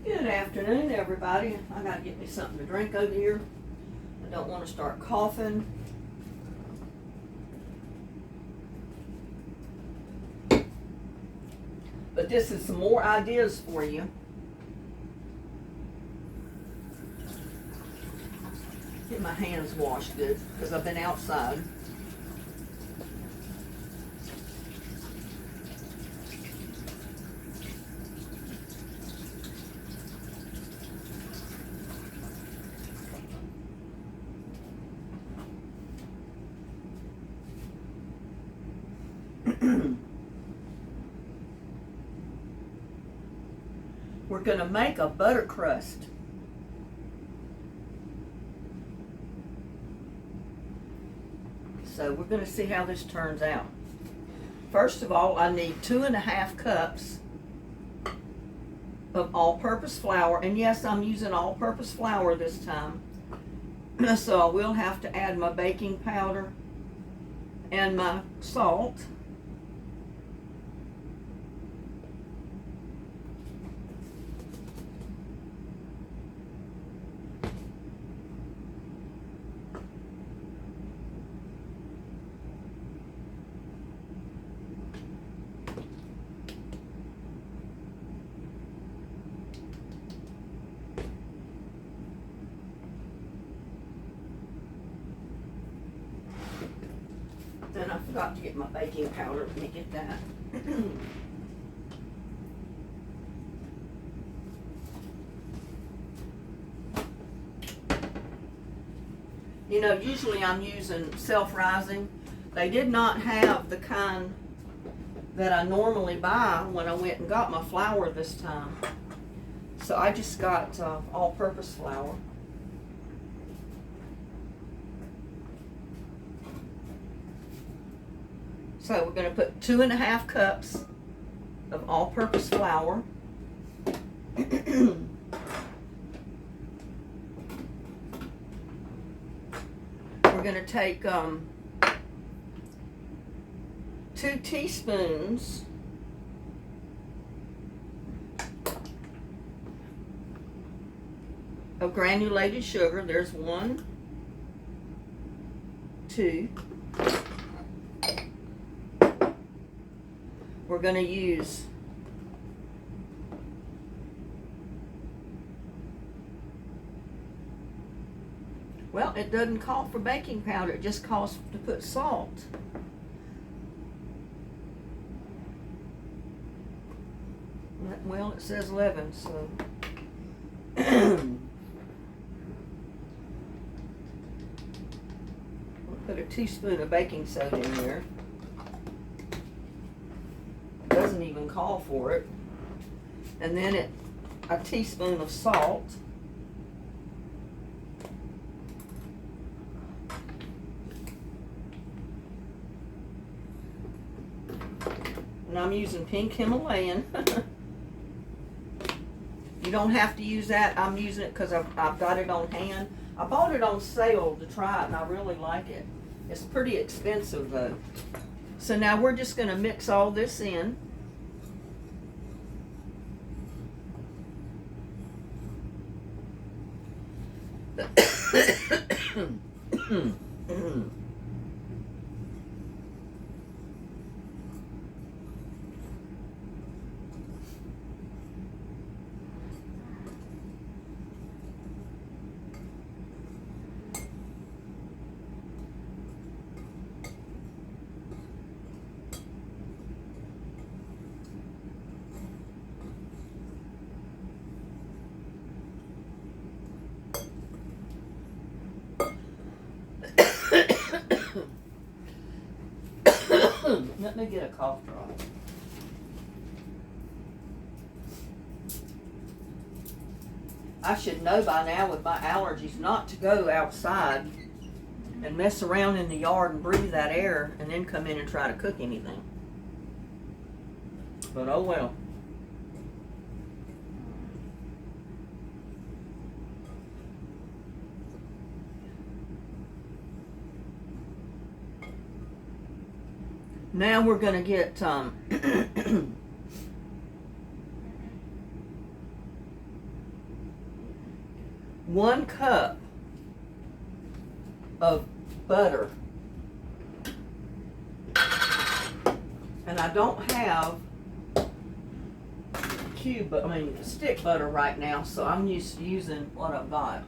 Good afternoon, everybody. I gotta get me something to drink over here. I don't want to start coughing. But this is some more ideas for you. Get my hands washed good because I've been outside. We're going to make a butter crust. So we're going to see how this turns out. First of all, I need 2.5 cups of all-purpose flour. And yes, I'm using all-purpose flour this time. So I will have to add my baking powder and my salt. Then I forgot to get my baking powder. Let me get that. You know, usually I'm using self-rising. They did not have the kind that I normally buy when I went and got my flour this time. So I just got all-purpose flour. So we're going to put 2.5 cups of all-purpose flour. We're going to take 2 teaspoons of granulated sugar. There's 1, 2. We're going to use well, it doesn't call for baking powder, it just calls to put salt. Well, it says 11, so we'll put a teaspoon of baking soda in there. Doesn't even call for it. And then a teaspoon of salt. And I'm using pink Himalayan. You don't have to use that. I'm using it because I've got it on hand. I bought it on sale to try it and I really like it. It's pretty expensive though. So now we're just going to mix all this in. Let me get a cough drop. I should know by now with my allergies not to go outside and mess around in the yard and breathe that air and then come in and try to cook anything. But oh well. Now we're going to get 1 cup of butter. And I don't have stick butter right now, so I'm using what I've got.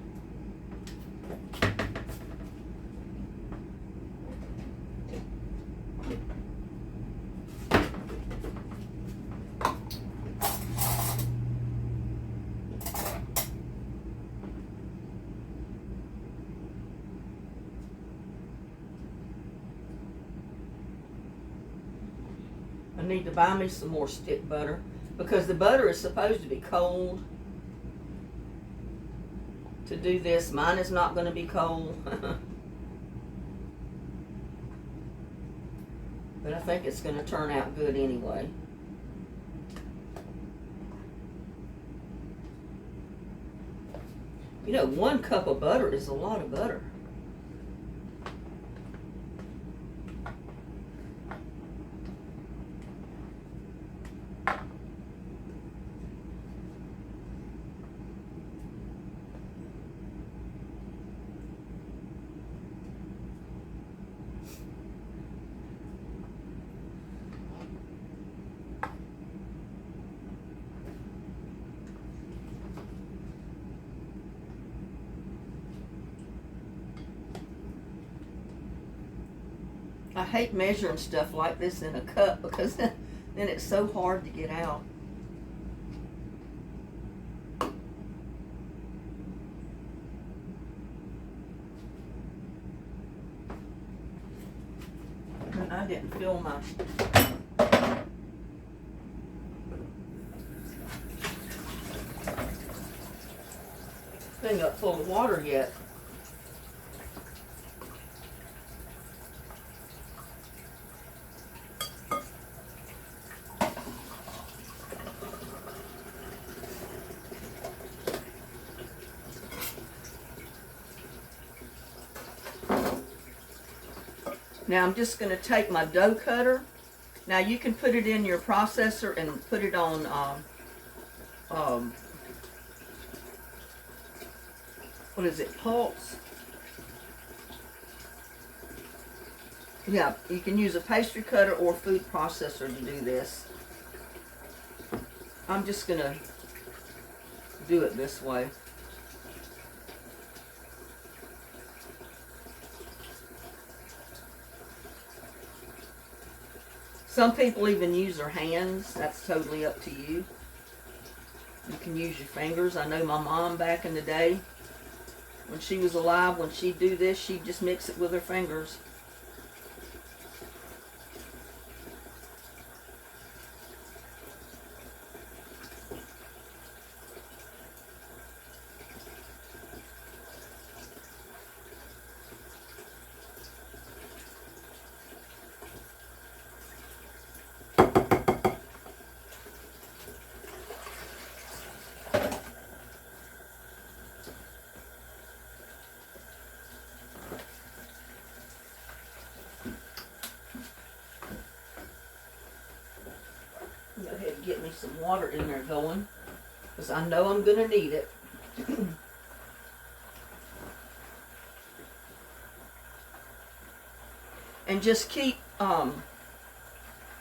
I need to buy me some more stick butter because the butter is supposed to be cold to do this. Mine is not going to be cold. But I think it's going to turn out good anyway. You know, 1 cup of butter is a lot of butter. I hate measuring stuff like this in a cup because then it's so hard to get out. And I didn't fill my thing up full of water yet. Now I'm just going to take my dough cutter. Now you can put it in your processor and put it on what is it, pulse? Yeah, you can use a pastry cutter or food processor to do this. I'm just going to do it this way. Some people even use their hands. That's totally up to you. You can use your fingers. I know my mom back in the day, when she was alive, when she'd do this, she'd just mix it with her fingers. Go ahead and get me some water in there going, because I know I'm going to need it. And just keep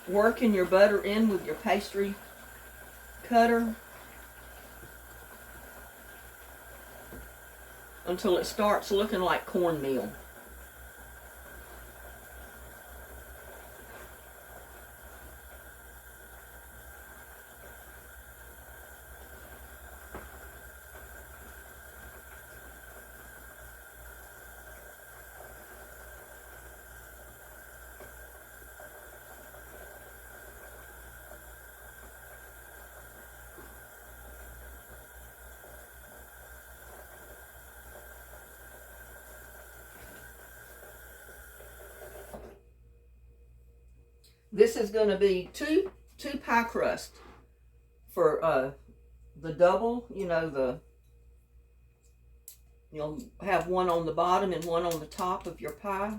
working your butter in with your pastry cutter until it starts looking like cornmeal. This is going to be two pie crust for the double. You'll have one on the bottom and one on the top of your pie.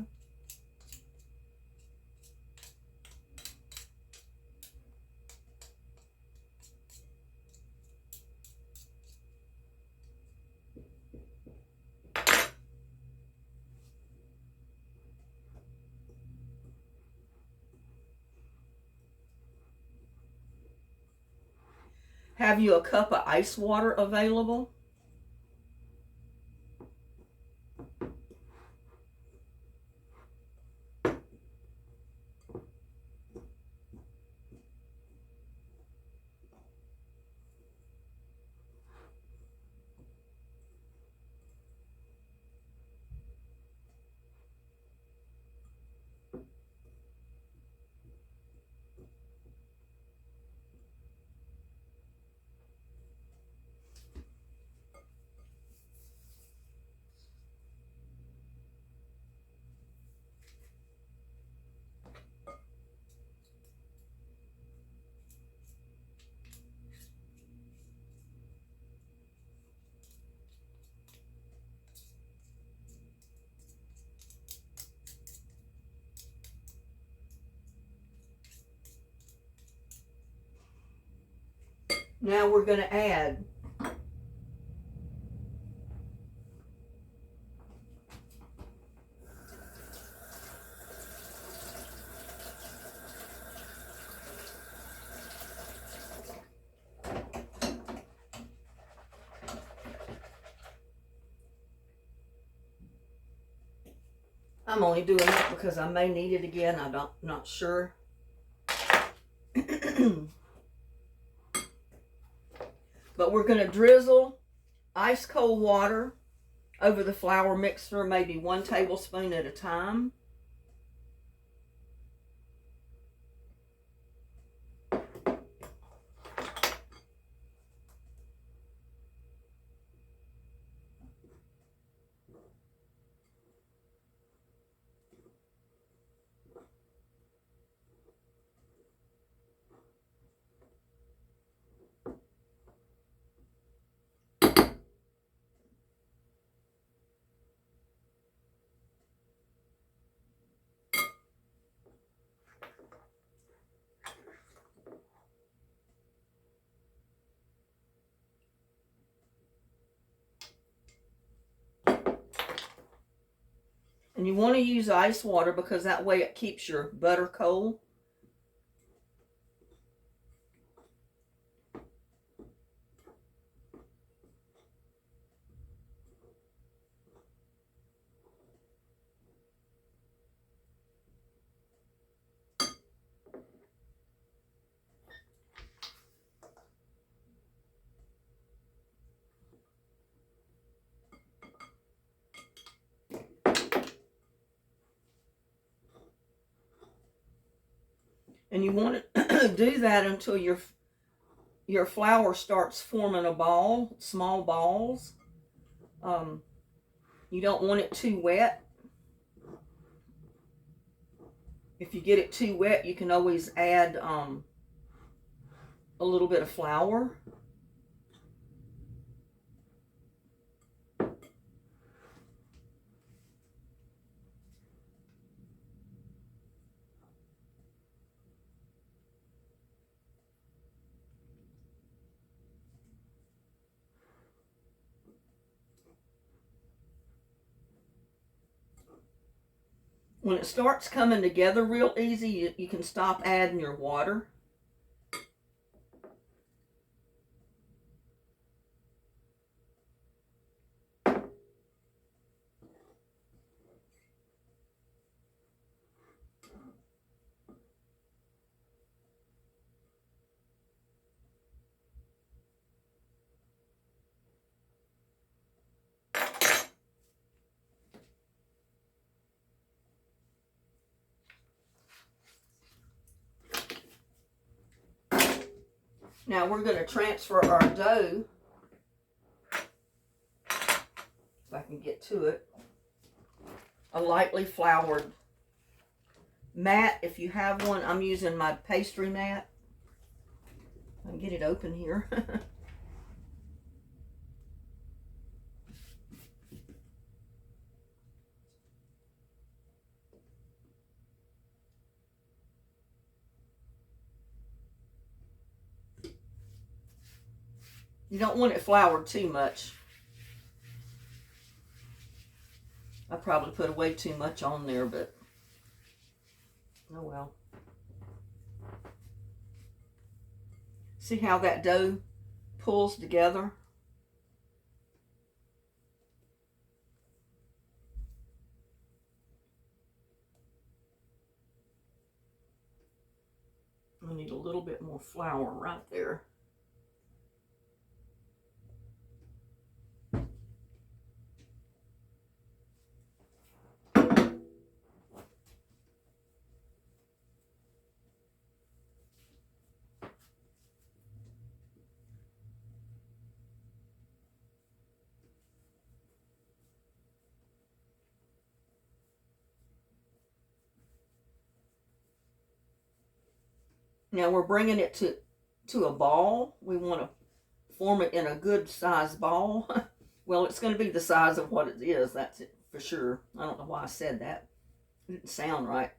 have you a cup of ice water available. Now we're going to add I'm only doing that because I may need it again. Not sure. But we're going to drizzle ice cold water over the flour mixer, maybe 1 tablespoon at a time. And you want to use ice water because that way it keeps your butter cold. And you want to do that until your flour starts forming a ball, small balls. You don't want it too wet. If you get it too wet, you can always add a little bit of flour. When it starts coming together real easy, you can stop adding your water. Now we're going to transfer our dough, if I can get to it, a lightly floured mat. If you have one, I'm using my pastry mat. I can get it open here. You don't want it floured too much. I probably put way too much on there, but oh well. See how that dough pulls together. I need a little bit more flour right there. Now we're bringing it to a ball. We want to form it in a good size ball. Well, it's going to be the size of what it is, that's it for sure. I don't know why I said that. It didn't sound right.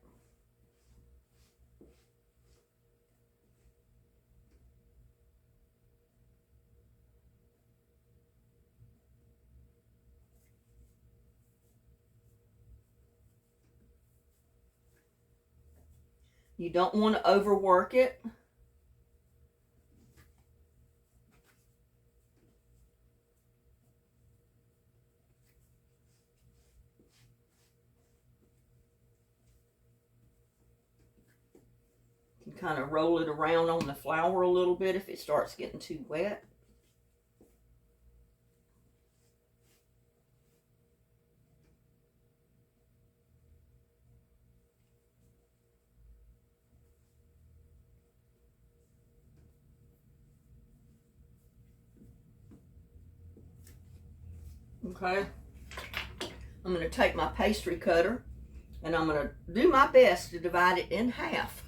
You don't want to overwork it. You can kind of roll it around on the flour a little bit if it starts getting too wet. Okay, I'm going to take my pastry cutter and I'm going to do my best to divide it in half.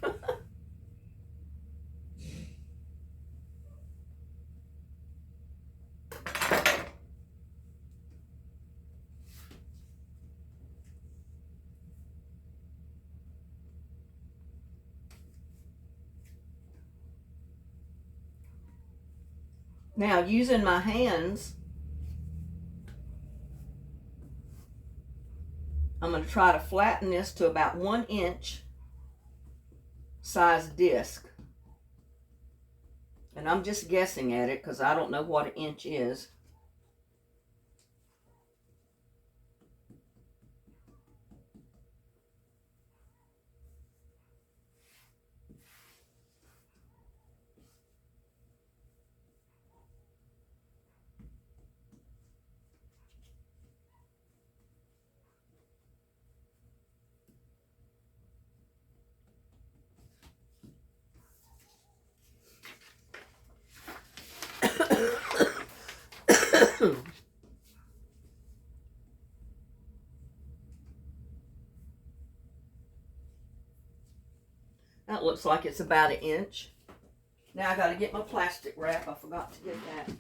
Now, using my hands, I'm going to try to flatten this to about 1 inch size disc. And I'm just guessing at it because I don't know what an inch is. That looks like it's about 1 inch. Now I got to get my plastic wrap. I forgot to get that.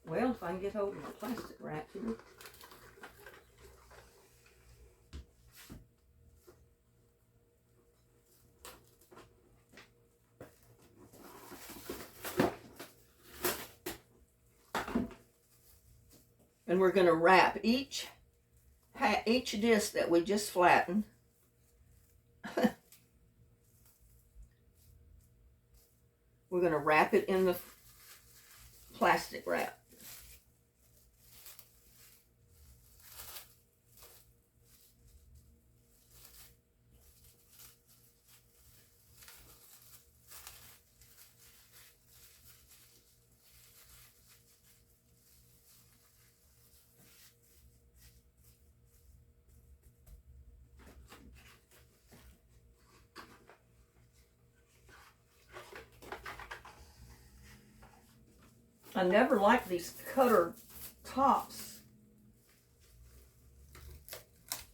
Well, if I can get hold of my plastic wrap here. And we're going to wrap each disc that we just flattened. We're going to wrap it in the plastic wrap. I never liked these cutter tops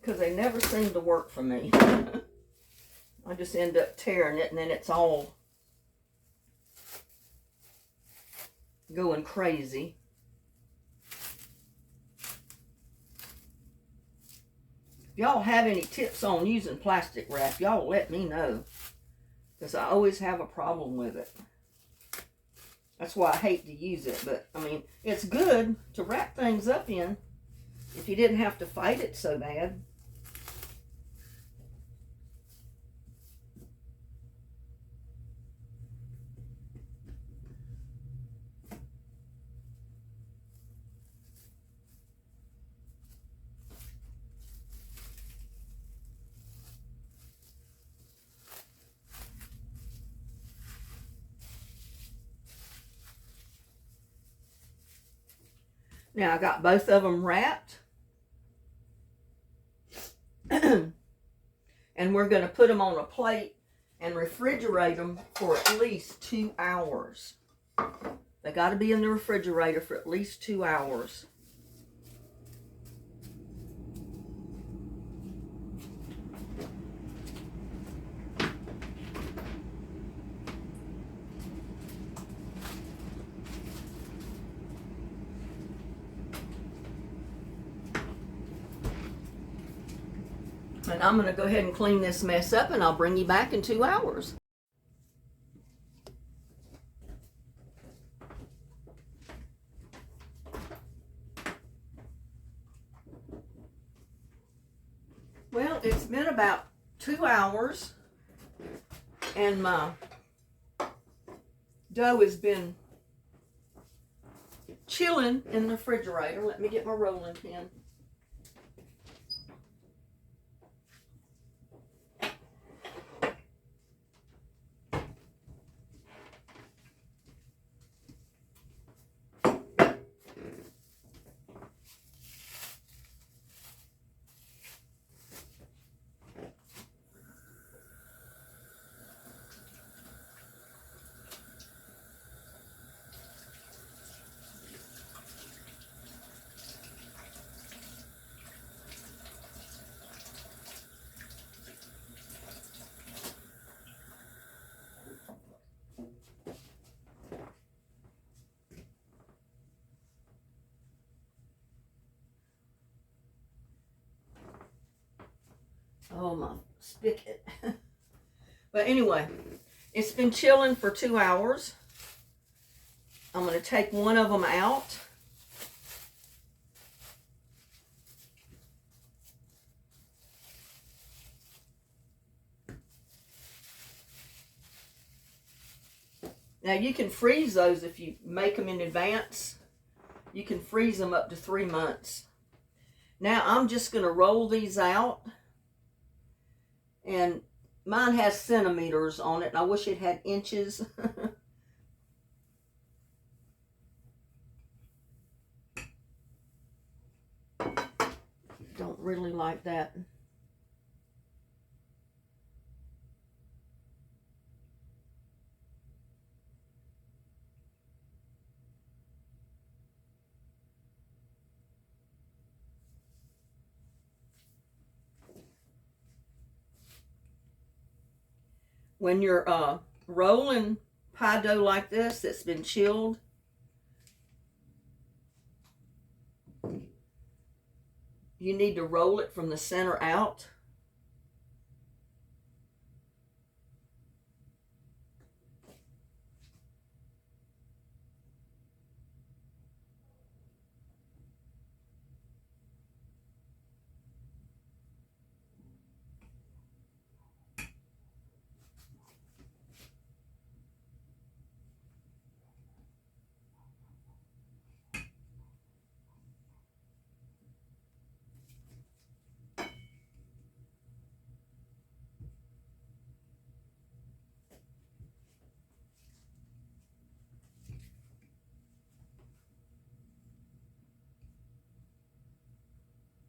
because they never seem to work for me. I just end up tearing it and then it's all going crazy. If y'all have any tips on using plastic wrap, y'all let me know. Because I always have a problem with it. That's why I hate to use it. But, I mean, it's good to wrap things up in if you didn't have to fight it so bad. Now I got both of them wrapped. And we're going to put them on a plate and refrigerate them for at least 2 hours. They got to be in the refrigerator for at least 2 hours. And I'm going to go ahead and clean this mess up, and I'll bring you back in 2 hours. Well, it's been about 2 hours, and my dough has been chilling in the refrigerator. Let me get my rolling pin. Oh, my spigot. But anyway, it's been chilling for 2 hours. I'm going to take one of them out. Now you can freeze those if you make them in advance. You can freeze them up to 3 months. Now I'm just going to roll these out. And mine has centimeters on it, and I wish it had inches. Don't really like that. When you're rolling pie dough like this that's been chilled, you need to roll it from the center out.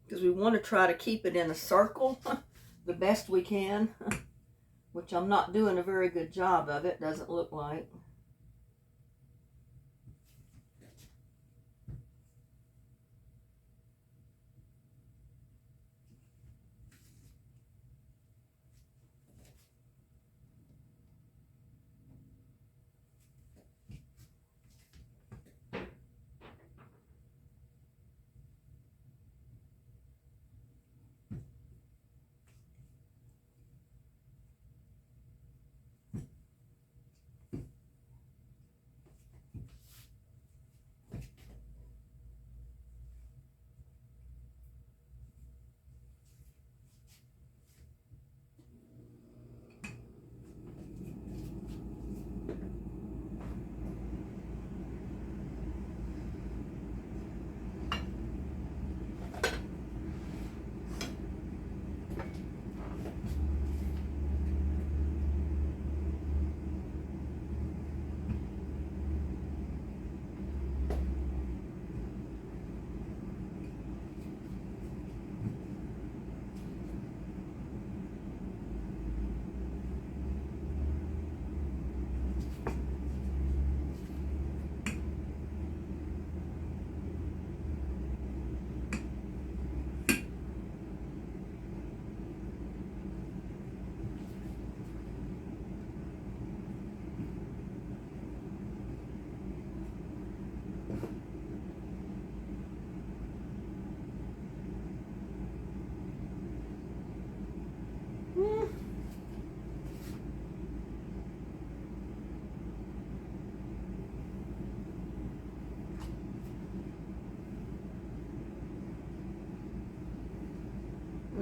Because we want to try to keep it in a circle the best we can, which I'm not doing a very good job of, it doesn't look like.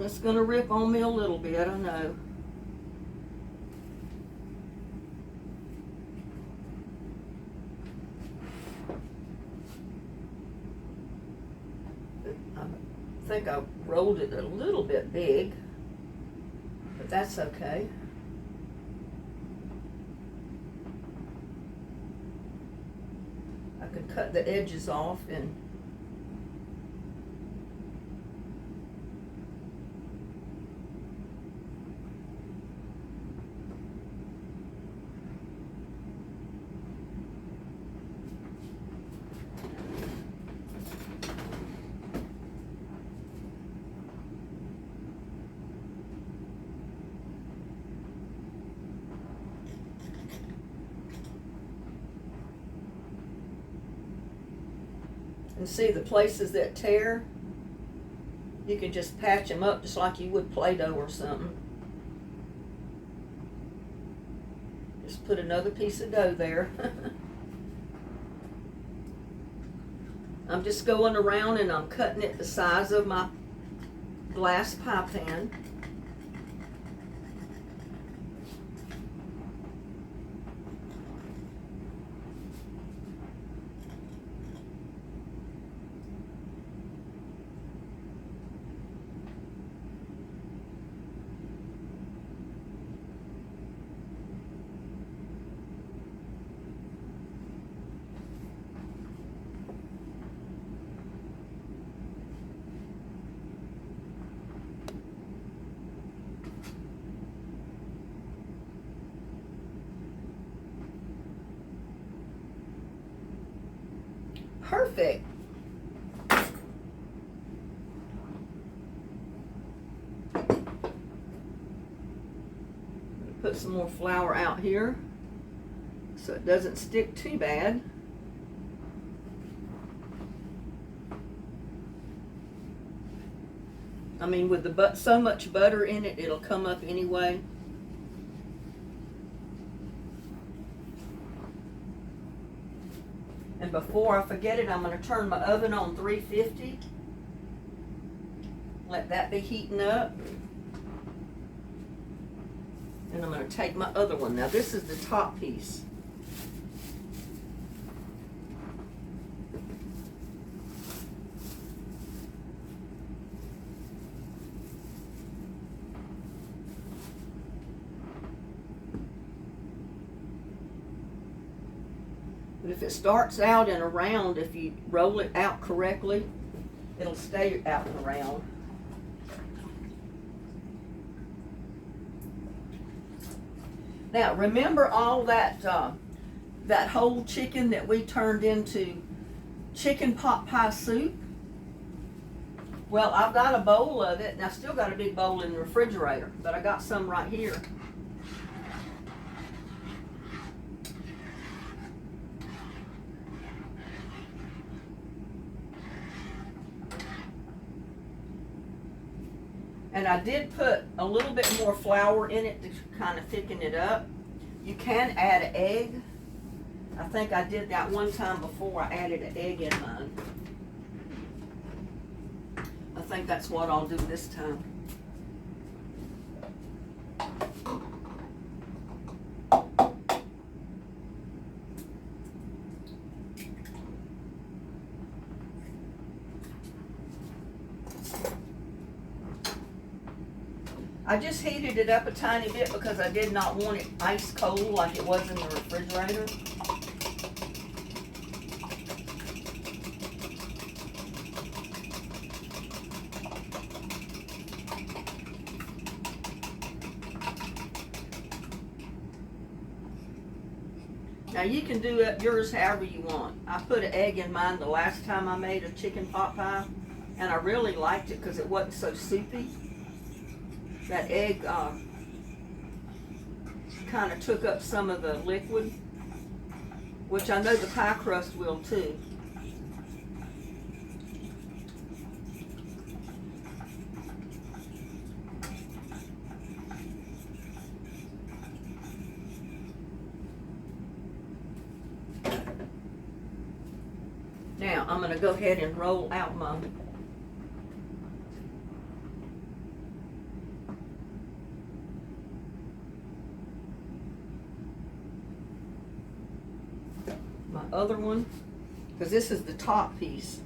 It's gonna rip on me a little bit, I know. I think I rolled it a little bit big, but that's okay. I could cut the edges off and see the places that tear, you can just patch them up just like you would Play-Doh or something. Just put another piece of dough there. I'm just going around and I'm cutting it the size of my glass pie pan. Perfect. Put some more flour out here so it doesn't stick too bad. I mean, with the so much butter in it, it'll come up anyway. And before I forget it, I'm going to turn my oven on 350. Let that be heating up. And I'm going to take my other one. Now this is the top piece. But if it starts out in a round, if you roll it out correctly, it'll stay out in a round. Now remember all that that whole chicken that we turned into chicken pot pie soup? Well, I've got a bowl of it, and I still got a big bowl in the refrigerator, but I got some right here. And I did put a little bit more flour in it to kind of thicken it up. You can add an egg. I think I did that one time before. I added an egg in mine. I think that's what I'll do this time. I just heated it up a tiny bit because I did not want it ice cold like it was in the refrigerator. Now you can do yours however you want. I put an egg in mine the last time I made a chicken pot pie, and I really liked it because it wasn't so soupy. That egg kind of took up some of the liquid, which I know the pie crust will too. Now I'm going to go ahead and roll out my other one, because this is the top piece.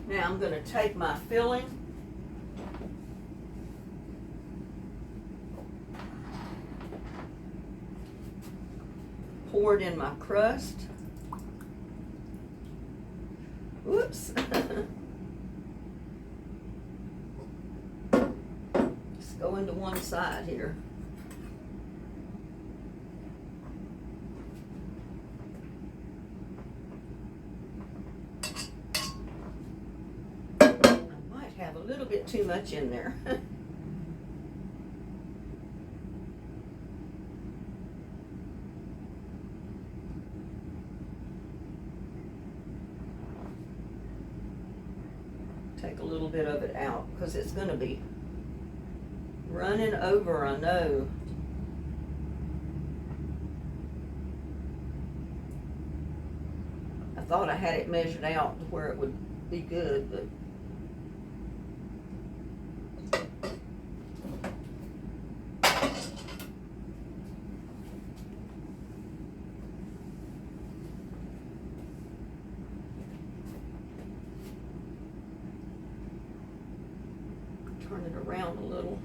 Now I'm going to take my filling, pour it in my crust. Whoops. Just go into one side here. Have a little bit too much in there. Take a little bit of it out because it's going to be running over, I know. I thought I had it measured out to where it would be good, but turn it around a little.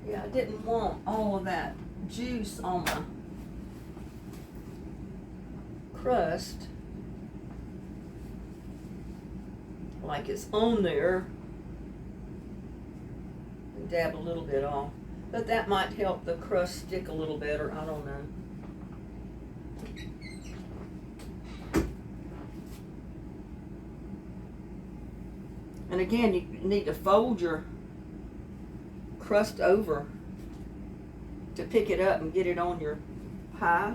Yeah, I didn't want all of that juice on my crust like it's on there, and dab a little bit off, but that might help the crust stick a little better. I don't know. And again, you need to fold your crust over to pick it up and get it on your pie.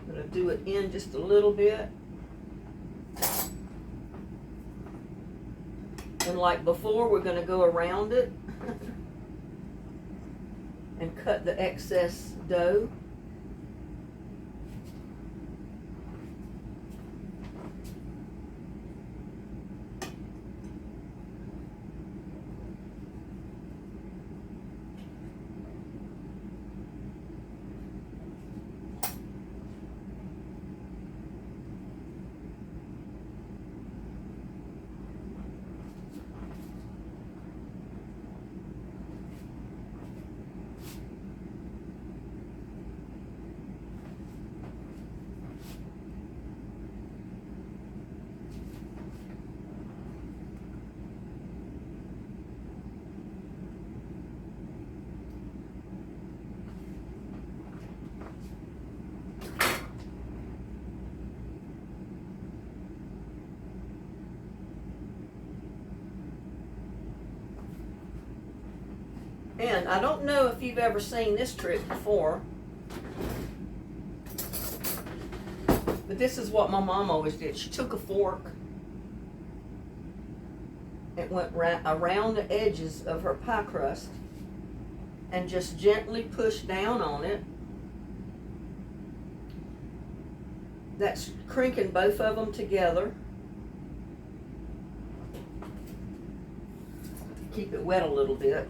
I'm going to do it in just a little bit. And like before, we're going to go around it and cut the excess dough. And I don't know if you've ever seen this trick before, but this is what my mom always did. She took a fork, it went around the edges of her pie crust, and just gently pushed down on it. That's crinking both of them together. Keep it wet a little bit.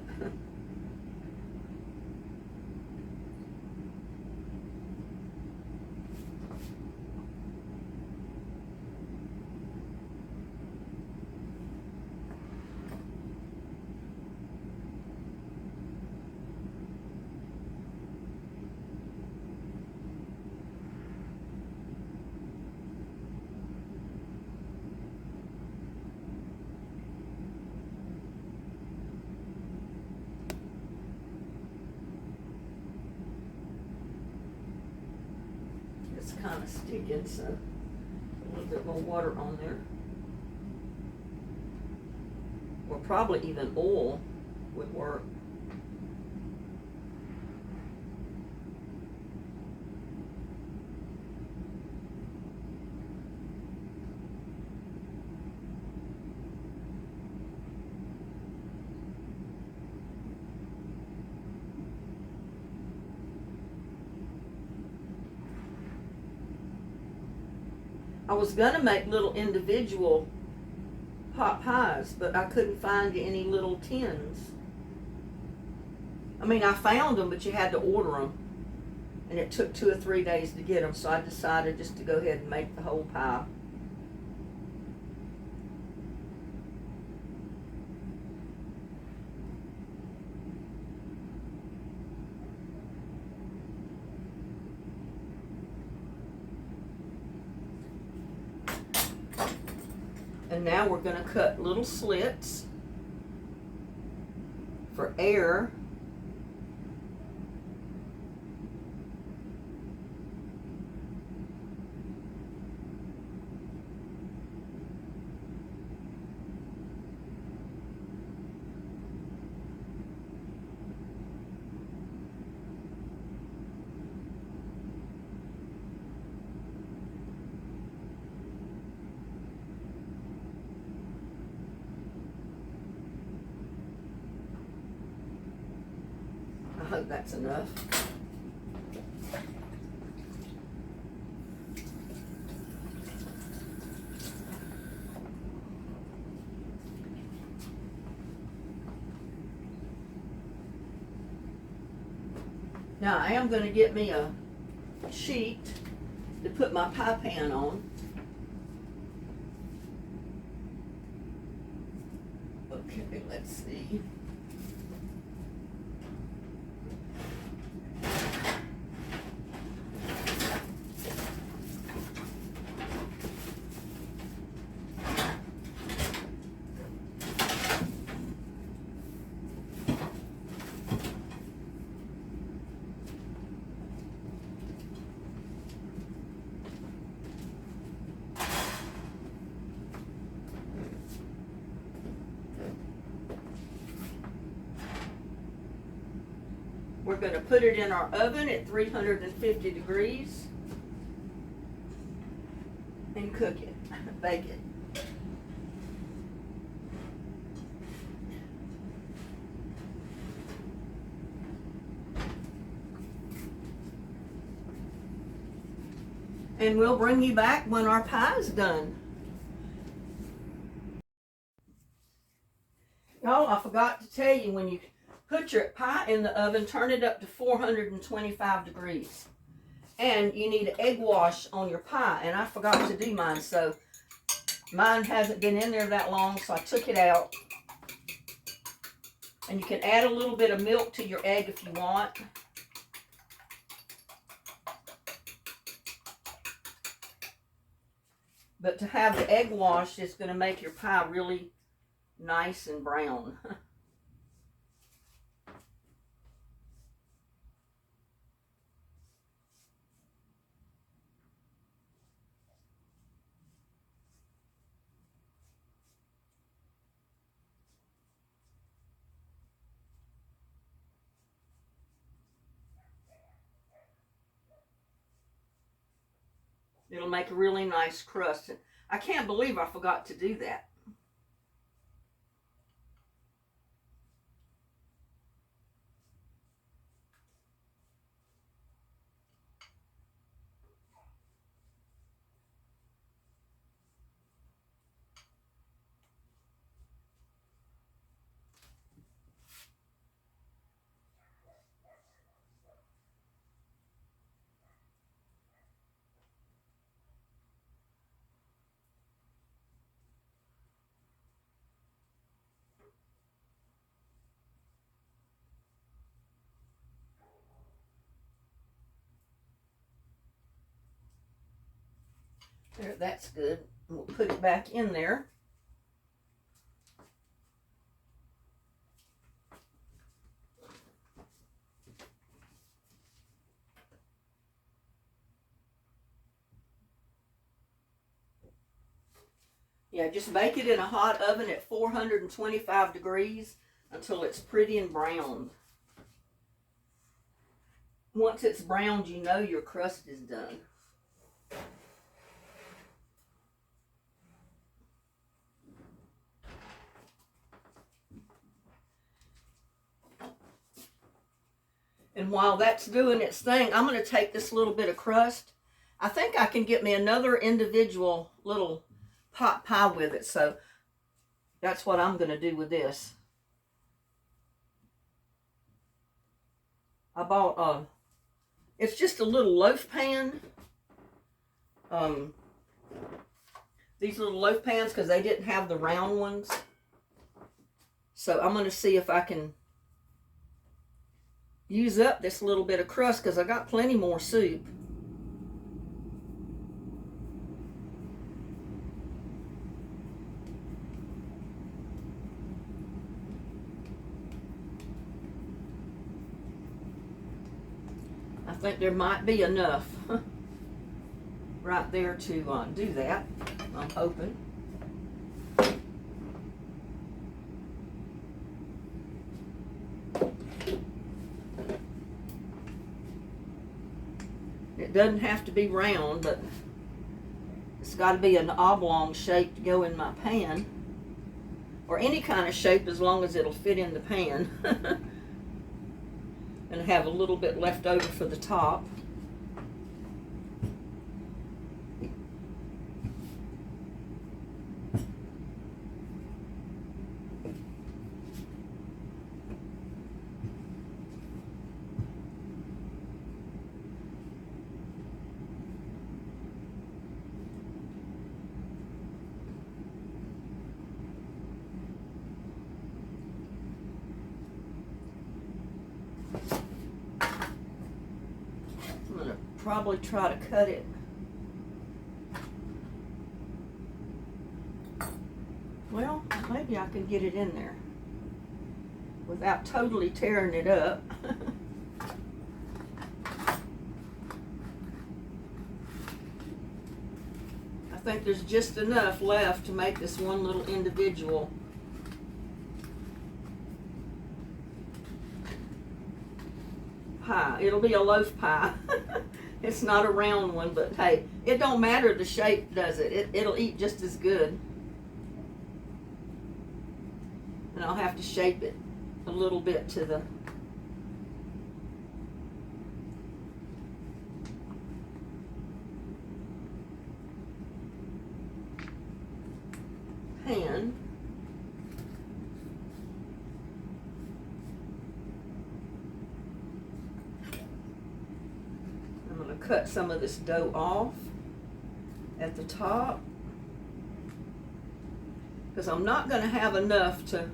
It's kind of sticking, so a little bit more water on there. Or probably even oil would work. I was gonna make little individual pot pies, but I couldn't find any little tins. I mean, I found them, but you had to order them, and it took 2 or 3 days to get them, so I decided just to go ahead and make the whole pie. And now we're going to cut little slits for air. I hope that's enough. Now I am going to get me a sheet to put my pie pan on. Okay, let's see. We're going to put it in our oven at 350 degrees and cook it, bake it. And we'll bring you back when our pie is done. Y'all, I forgot to tell you, when you put your pie in the oven, turn it up to 425 degrees. And you need an egg wash on your pie. And I forgot to do mine, so mine hasn't been in there that long, so I took it out. And you can add a little bit of milk to your egg if you want. But to have the egg wash is going to make your pie really nice and brown. It'll make a really nice crust. I can't believe I forgot to do that. There, that's good. We'll put it back in there. Yeah, just bake it in a hot oven at 425 degrees until it's pretty and browned. Once it's browned, you know your crust is done. And while that's doing its thing, I'm going to take this little bit of crust. I think I can get me another individual little pot pie with it, so that's what I'm going to do with this. I bought it's just a little loaf pan. These little loaf pans, because they didn't have the round ones. So I'm going to see if I can use up this little bit of crust, because I got plenty more soup. I think there might be enough right there to do that. I'm hoping. It doesn't have to be round, but it's got to be an oblong shape to go in my pan, or any kind of shape as long as it'll fit in the pan. And have a little bit left over for the top. Probably try to cut it. Well, maybe I can get it in there without totally tearing it up. I think there's just enough left to make this one little individual pie. It'll be a loaf pie. It's not a round one, but hey, it don't matter the shape, does it? It'll eat just as good. And I'll have to shape it a little bit to the pan. Cut some of this dough off at the top, because I'm not going to have enough to,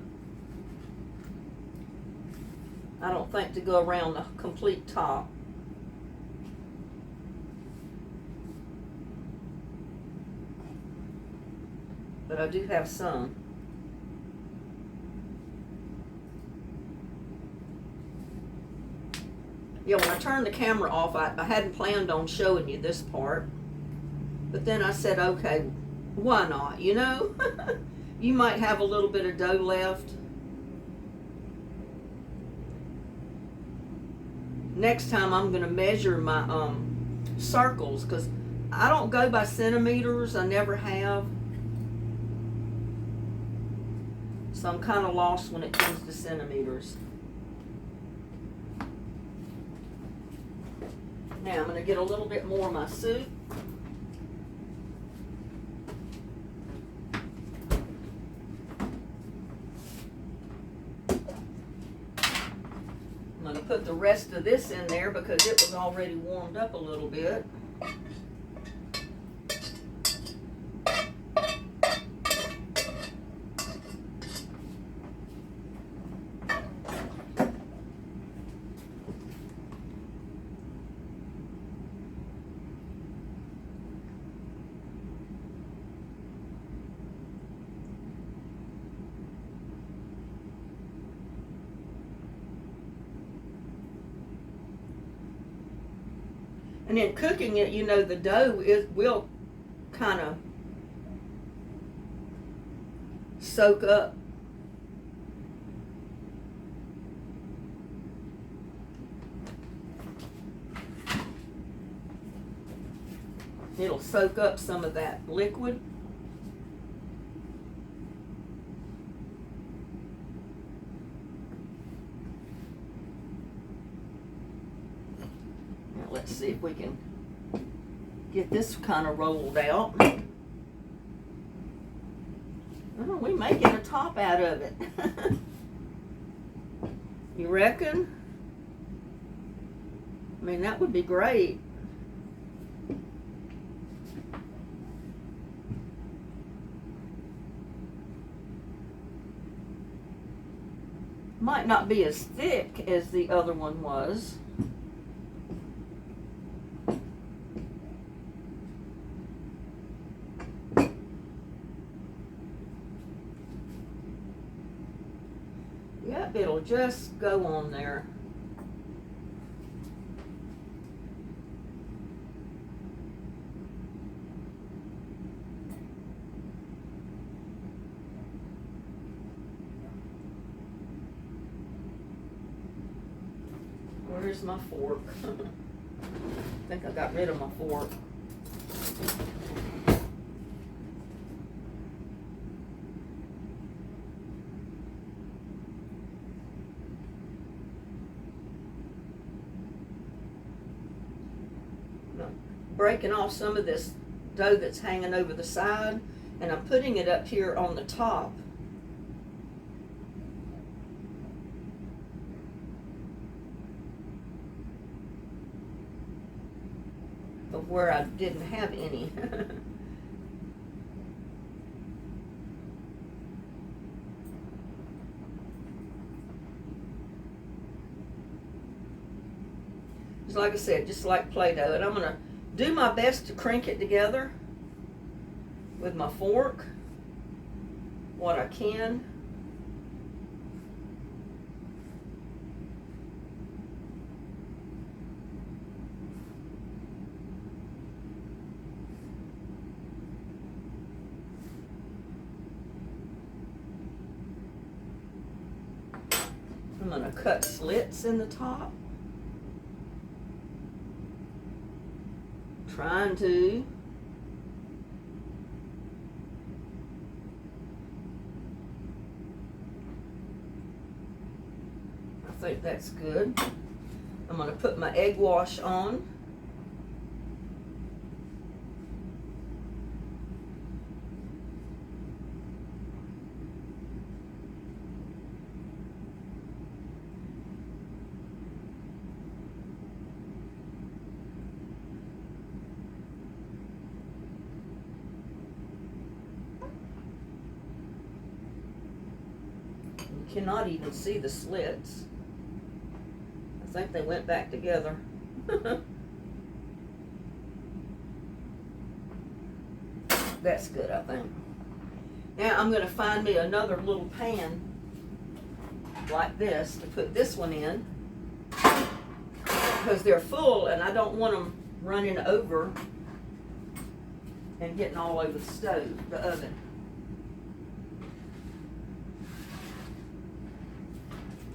I don't think, to go around the complete top. But I do have some. Yeah, when I turned the camera off, I hadn't planned on showing you this part. But then I said, okay, why not, you know? You might have a little bit of dough left. Next time I'm going to measure my circles, because I don't go by centimeters. I never have. So I'm kind of lost when it comes to centimeters. Now I'm going to get a little bit more of my soup. I'm going to put the rest of this in there because it was already warmed up a little bit. And then cooking it, you know, the dough will kind of soak up. It'll soak up some of that liquid. Let's see if we can get this kind of rolled out. Oh, we may get a top out of it. You reckon? I mean, that would be great. Might not be as thick as the other one was. Yep, it'll just go on there. Where's my fork? I think I got rid of my fork. Breaking off some of this dough that's hanging over the side, and I'm putting it up here on the top. Of where I didn't have any. Just like I said, just like Play-Doh, and I'm going to do my best to crank it together with my fork, what I can. I'm going to cut slits in the top. Trying to. I think that's good. I'm going to put my egg wash on. Cannot even see the slits. I think they went back together. That's good, I think. Now I'm going to find me another little pan like this to put this one in, because they're full and I don't want them running over and getting all over the stove, the oven.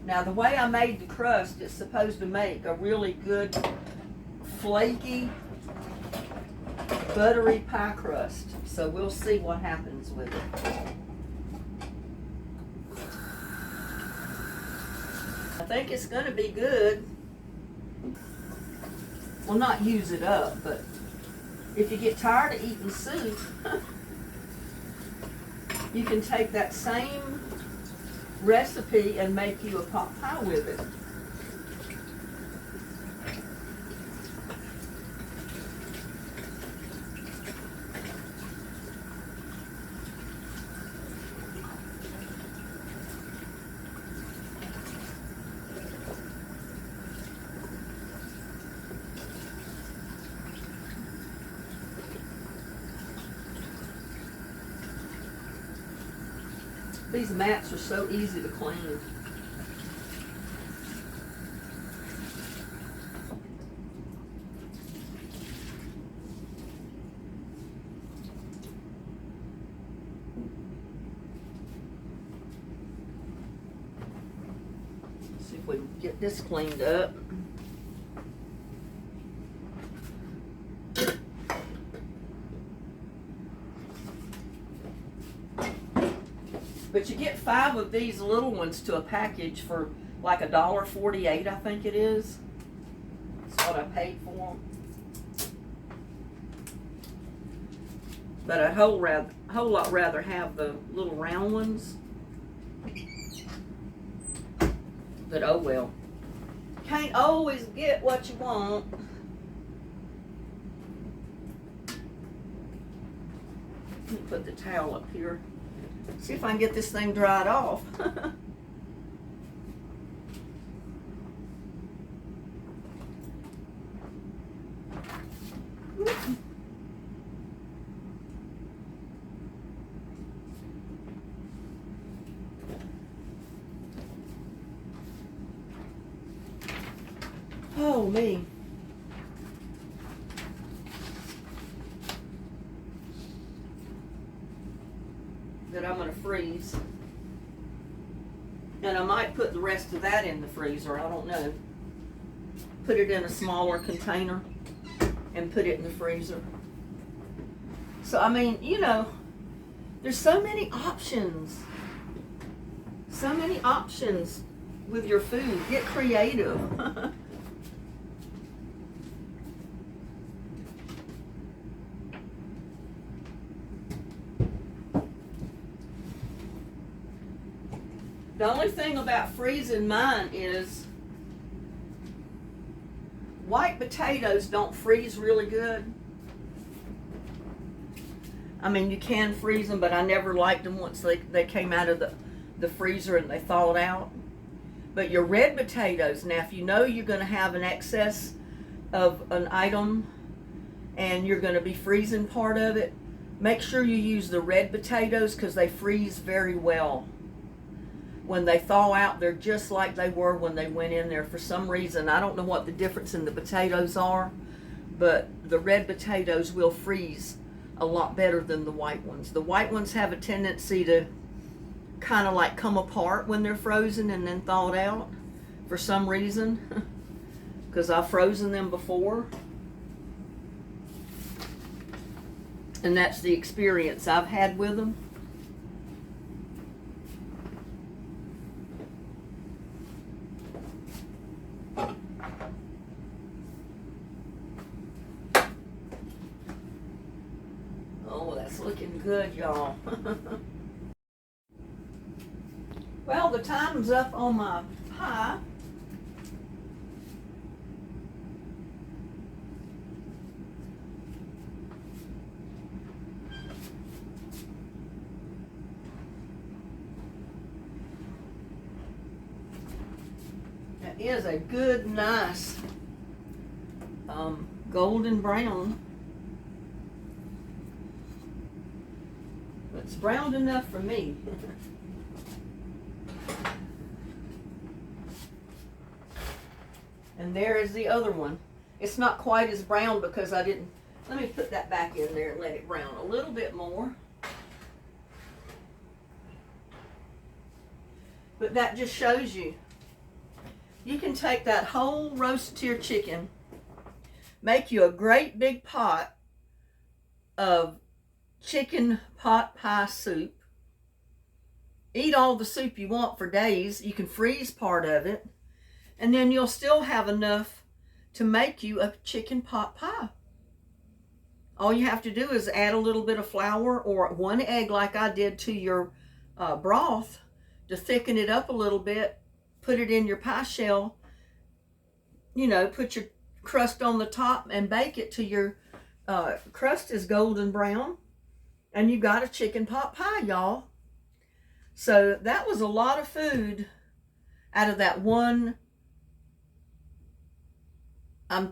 Now the way I made the crust, it's supposed to make a really good flaky buttery pie crust. So we'll see what happens with it. I think it's going to be good. Well, not use it up, but if you get tired of eating soup, you can take that same recipe and make you a pot pie with it. These mats are so easy to clean. See if we can get this cleaned up. But you get 5 of these little ones to a package for like $1.48, I think it is. That's what I paid for them. But I'd whole lot rather have the little round ones. But oh well. Can't always get what you want. Let me put the towel up here. See if I can get this thing dried off. Oh, me. That I'm going to freeze. And I might put the rest of that in the freezer, I don't know. Put it in a smaller container and put it in the freezer. So, I mean, you know, there's so many options. So many options with your food. Get creative. The only thing about freezing mine is white potatoes don't freeze really good. I mean, you can freeze them, but I never liked them once they came out of the freezer and they thawed out. But your red potatoes, now if you know you're going to have an excess of an item and you're going to be freezing part of it, make sure you use the red potatoes because they freeze very well. When they thaw out, they're just like they were when they went in there. For some reason, I don't know what the difference in the potatoes are, but the red potatoes will freeze a lot better than the white ones. The white ones have a tendency to kind of like come apart when they're frozen and then thawed out for some reason, because I've frozen them before. And that's the experience I've had with them. Oh, that's looking good, y'all. Well, the time's up on my pie. That is a good, nice golden brown. It's browned enough for me. And there is the other one. It's not quite as brown because I didn't. Let me put that back in there and let it brown a little bit more. But that just shows you. You can take that whole roast tier chicken, make you a great big pot of chicken pot pie soup. Eat all the soup you want for days. You can freeze part of it, and then you'll still have enough to make you a chicken pot pie. All you have to do is add a little bit of flour or 1 egg like I did to your broth to thicken it up a little bit. Put it in your pie shell, you know, put your crust on the top and bake it till your crust is golden brown, and you got a chicken pot pie, y'all. So that was a lot of food out of that one. I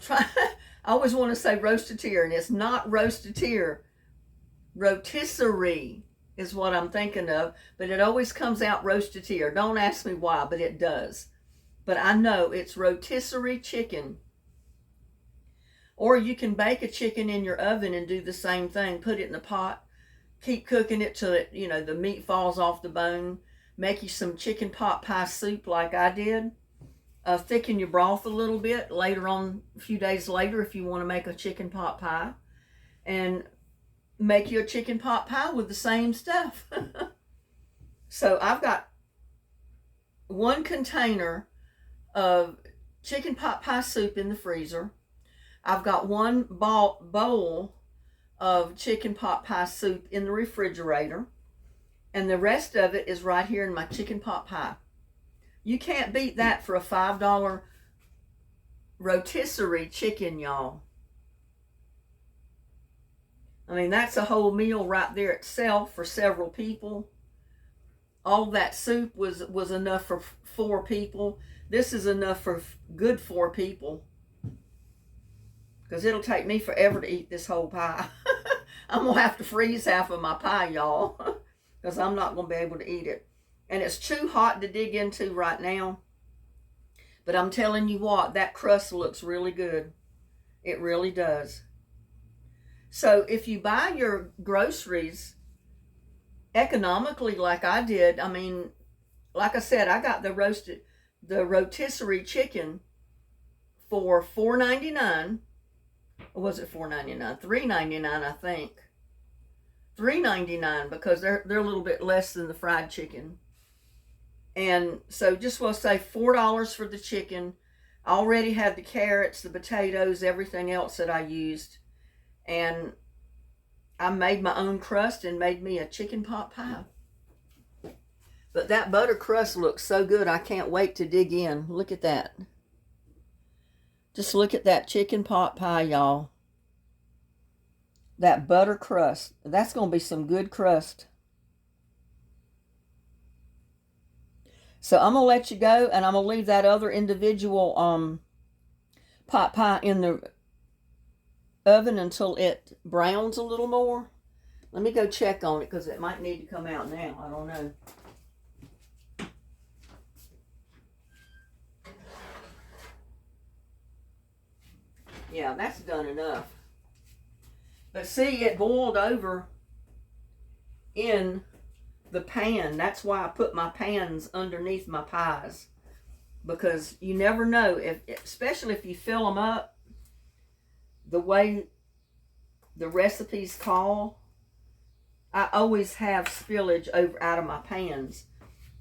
always want to say roastateur, and it's not roastateur. Rotisserie is what I'm thinking of, but it always comes out roastateur. Don't ask me why, but it does. But I know it's rotisserie chicken. Or you can bake a chicken in your oven and do the same thing. Put it in the pot. Keep cooking it till it, you know, the meat falls off the bone. Make you some chicken pot pie soup like I did. Thicken your broth a little bit later on, a few days later, if you want to make a chicken pot pie. And make you a chicken pot pie with the same stuff. So I've got 1 container of chicken pot pie soup in the freezer. I've got 1 bowl of chicken pot pie soup in the refrigerator, and the rest of it is right here in my chicken pot pie. You can't beat that for a $5 rotisserie chicken, y'all. I mean, that's a whole meal right there itself for several people. All that soup was enough for 4 people. This is enough for good 4 people. Because it'll take me forever to eat this whole pie. I'm going to have to freeze half of my pie, y'all. Because I'm not going to be able to eat it. And it's too hot to dig into right now. But I'm telling you what, that crust looks really good. It really does. So if you buy your groceries economically like I did, I mean, like I said, I got the rotisserie chicken for $4.99. Or was it $4.99? $3.99, I think. $3.99 because they're a little bit less than the fried chicken. And so just we'll say $4 for the chicken. I already had the carrots, the potatoes, everything else that I used. And I made my own crust and made me a chicken pot pie. But that butter crust looks so good, I can't wait to dig in. Look at that. Just look at that chicken pot pie, y'all. That butter crust. That's going to be some good crust. So I'm going to let you go, and I'm going to leave that other individual pot pie in the oven until it browns a little more. Let me go check on it because it might need to come out now. I don't know. Yeah, that's done enough. But see, it boiled over in the pan. That's why I put my pans underneath my pies. Because you never know, especially if you fill them up the way the recipes call. I always have spillage out of my pans.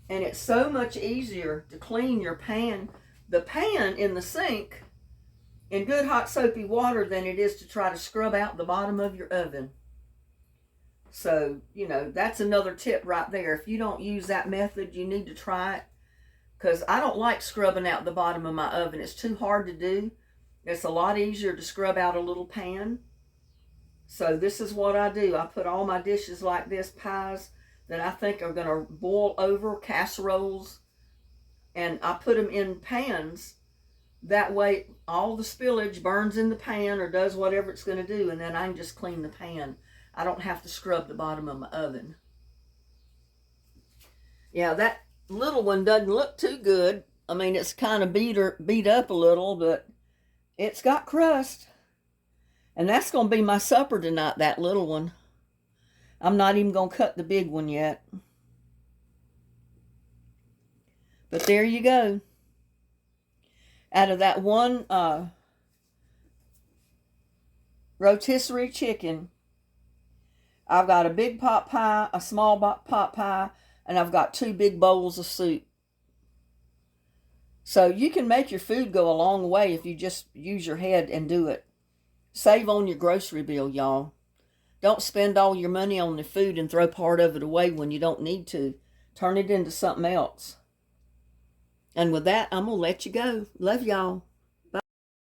And it's so much easier to clean your pan, the pan in the sink, in good hot soapy water than it is to try to scrub out the bottom of your oven. So, you know, that's another tip right there. If you don't use that method, you need to try it. Because I don't like scrubbing out the bottom of my oven. It's too hard to do. It's a lot easier to scrub out a little pan. So this is what I do. I put all my dishes like this, pies that I think are going to boil over, casseroles, and I put them in pans. That way all the spillage burns in the pan or does whatever it's going to do, and then I can just clean the pan. I don't have to scrub the bottom of my oven. Yeah, that little one doesn't look too good. I mean, it's kind of beat up a little, but it's got crust. And that's going to be my supper tonight, that little one. I'm not even going to cut the big one yet. But there you go. Out of that one rotisserie chicken, I've got a big pot pie, a small pot pie, and I've got 2 big bowls of soup. So you can make your food go a long way if you just use your head and do it. Save on your grocery bill, y'all. Don't spend all your money on the food and throw part of it away when you don't need to. Turn it into something else. And with that, I'm going to let you go. Love y'all.